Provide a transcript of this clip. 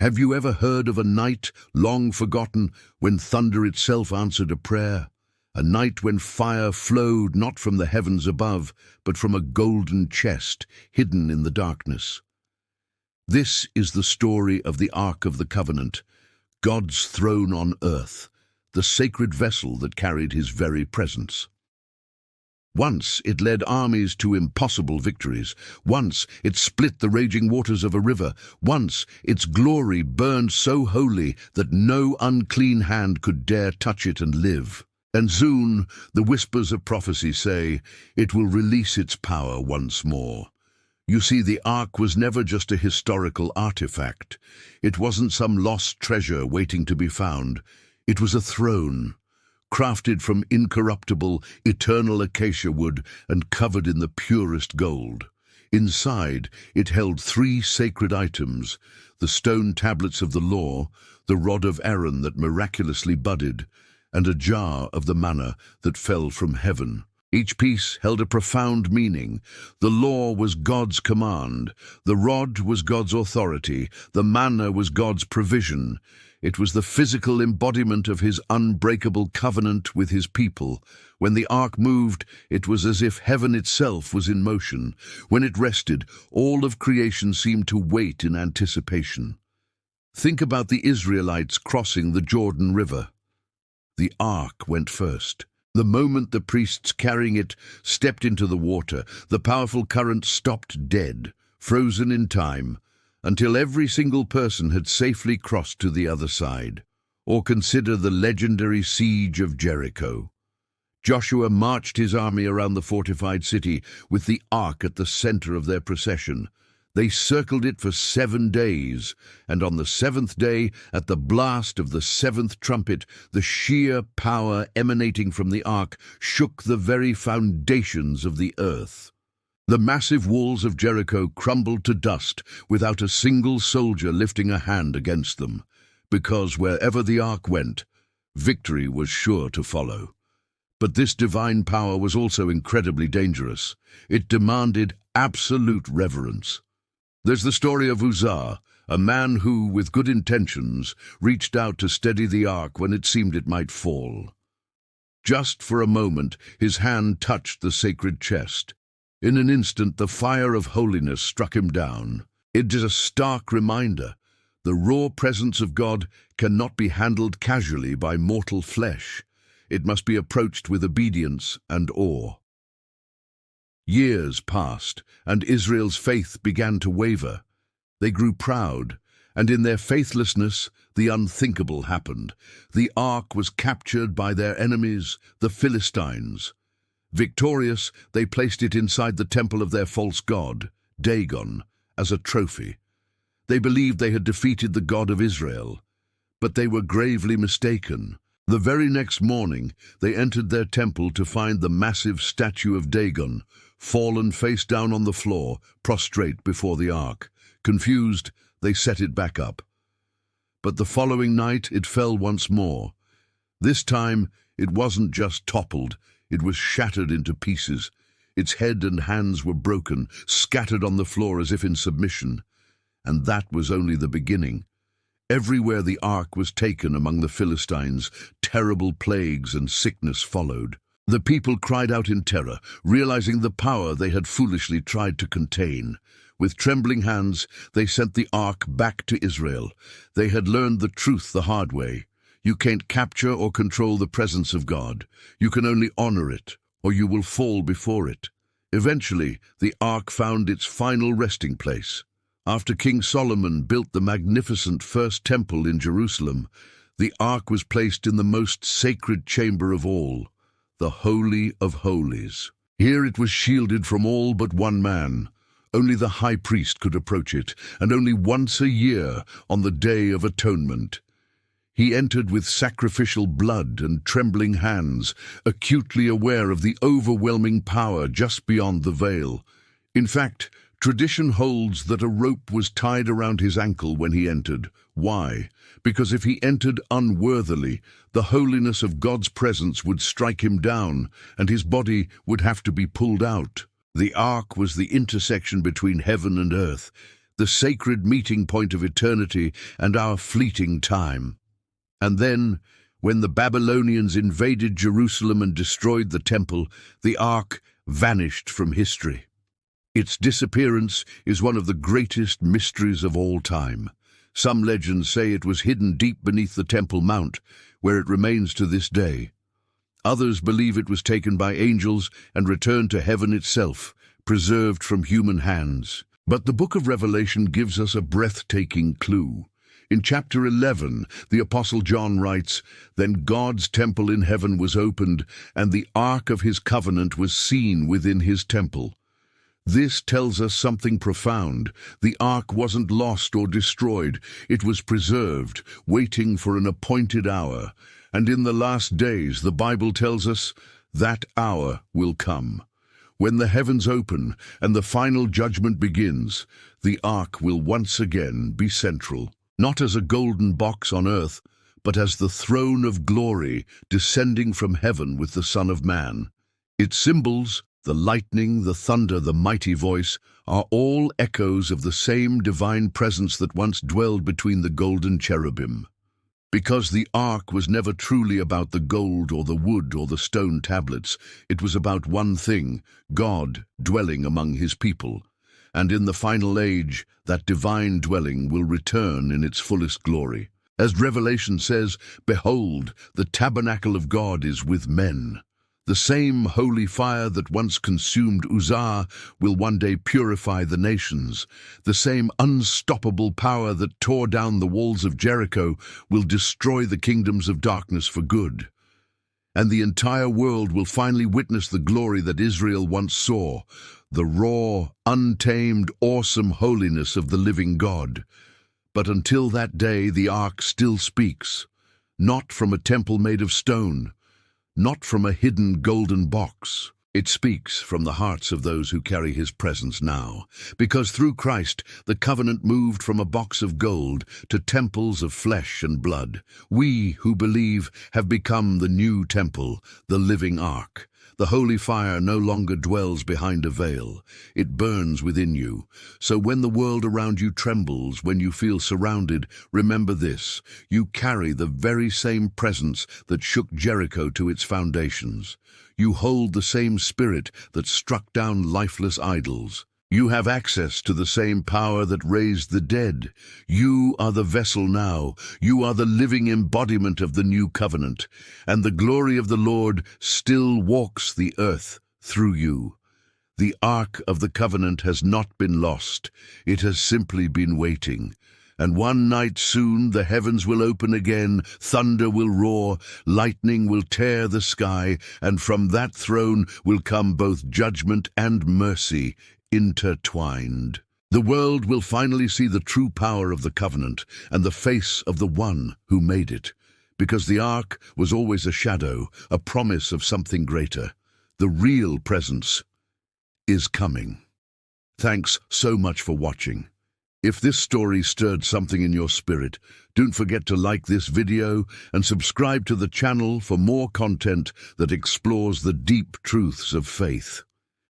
Have you ever heard of a night long forgotten when thunder itself answered a prayer? A night when fire flowed not from the heavens above, but from a golden chest hidden in the darkness. This is the story of the Ark of the Covenant, God's throne on earth, the sacred vessel that carried his very presence. Once it led armies to impossible victories. Once it split the raging waters of a river. Once its glory burned so holy that no unclean hand could dare touch it and live. And soon, the whispers of prophecy say, it will release its power once more. You see, the Ark was never just a historical artifact. It wasn't some lost treasure waiting to be found. It was a throne, crafted from incorruptible, eternal acacia wood and covered in the purest gold. Inside, it held 3 sacred items: the stone tablets of the law, the rod of Aaron that miraculously budded, and a jar of the manna that fell from heaven. Each piece held a profound meaning. The law was God's command, the rod was God's authority, the manna was God's provision. It was the physical embodiment of his unbreakable covenant with his people. When the Ark moved, it was as if heaven itself was in motion. When it rested, all of creation seemed to wait in anticipation. Think about the Israelites crossing the Jordan River. The Ark went first. The moment the priests carrying it stepped into the water, the powerful current stopped dead, frozen in time, until every single person had safely crossed to the other side. Or consider the legendary siege of Jericho. Joshua marched his army around the fortified city with the Ark at the center of their procession. They circled it for 7 days, and on the 7th day, at the blast of the 7th trumpet, the sheer power emanating from the Ark shook the very foundations of the earth. The massive walls of Jericho crumbled to dust without a single soldier lifting a hand against them, because wherever the Ark went, victory was sure to follow. But this divine power was also incredibly dangerous. It demanded absolute reverence. There's the story of Uzzah, a man who, with good intentions, reached out to steady the Ark when it seemed it might fall. Just for a moment, his hand touched the sacred chest. In an instant, the fire of holiness struck him down. It is a stark reminder. The raw presence of God cannot be handled casually by mortal flesh. It must be approached with obedience and awe. Years passed, and Israel's faith began to waver. They grew proud, and in their faithlessness, the unthinkable happened. The Ark was captured by their enemies, the Philistines. Victorious, they placed it inside the temple of their false god, Dagon, as a trophy. They believed they had defeated the God of Israel, but they were gravely mistaken. The very next morning, they entered their temple to find the massive statue of Dagon, fallen face down on the floor, prostrate before the Ark. Confused, they set it back up. But the following night, it fell once more. This time, it wasn't just toppled, it was shattered into pieces. Its head and hands were broken, scattered on the floor as if in submission. And that was only the beginning. Everywhere the Ark was taken among the Philistines, terrible plagues and sickness followed. The people cried out in terror, realizing the power they had foolishly tried to contain. With trembling hands, they sent the Ark back to Israel. They had learned the truth the hard way. You can't capture or control the presence of God. You can only honor it, or you will fall before it. Eventually, the Ark found its final resting place. After King Solomon built the magnificent first temple in Jerusalem, the Ark was placed in the most sacred chamber of all, the Holy of Holies. Here it was shielded from all but one man. Only the high priest could approach it, and only once a year, on the Day of Atonement. He entered with sacrificial blood and trembling hands, acutely aware of the overwhelming power just beyond the veil. In fact, tradition holds that a rope was tied around his ankle when he entered. Why? Because if he entered unworthily, the holiness of God's presence would strike him down, and his body would have to be pulled out. The Ark was the intersection between heaven and earth, the sacred meeting point of eternity and our fleeting time. And then, when the Babylonians invaded Jerusalem and destroyed the temple, the Ark vanished from history. Its disappearance is one of the greatest mysteries of all time. Some legends say it was hidden deep beneath the Temple Mount, where it remains to this day. Others believe it was taken by angels and returned to heaven itself, preserved from human hands. But the book of Revelation gives us a breathtaking clue. In chapter 11, the Apostle John writes, "Then God's temple in heaven was opened, and the ark of his covenant was seen within his temple." This tells us something profound. The ark wasn't lost or destroyed. It was preserved, waiting for an appointed hour. And in the last days, the Bible tells us, that hour will come. When the heavens open and the final judgment begins, the ark will once again be central, not as a golden box on earth, but as the throne of glory descending from heaven with the Son of Man. Its symbols, the lightning, the thunder, the mighty voice, are all echoes of the same divine presence that once dwelled between the golden cherubim. Because the ark was never truly about the gold or the wood or the stone tablets, it was about one thing, God dwelling among his people. And in the final age, that divine dwelling will return in its fullest glory. As Revelation says, "Behold, the tabernacle of God is with men." The same holy fire that once consumed Uzzah will one day purify the nations. The same unstoppable power that tore down the walls of Jericho will destroy the kingdoms of darkness for good. And the entire world will finally witness the glory that Israel once saw, the raw, untamed, awesome holiness of the living God. But until that day, the ark still speaks, not from a temple made of stone, not from a hidden golden box. It speaks from the hearts of those who carry his presence now, because through Christ the covenant moved from a box of gold to temples of flesh and blood. We who believe have become the new temple, the living ark. The holy fire no longer dwells behind a veil. It burns within you. So when the world around you trembles, when you feel surrounded, remember this: you carry the very same presence that shook Jericho to its foundations. You hold the same spirit that struck down lifeless idols. You have access to the same power that raised the dead. You are the vessel now. You are the living embodiment of the new covenant. And the glory of the Lord still walks the earth through you. The ark of the covenant has not been lost. It has simply been waiting. And one night soon the heavens will open again, thunder will roar, lightning will tear the sky, and from that throne will come both judgment and mercy, intertwined. The world will finally see the true power of the covenant and the face of the one who made it, because the ark was always a shadow, a promise of something greater. The real presence is coming. Thanks so much for watching. If this story stirred something in your spirit, don't forget to like this video and subscribe to the channel for more content that explores the deep truths of faith.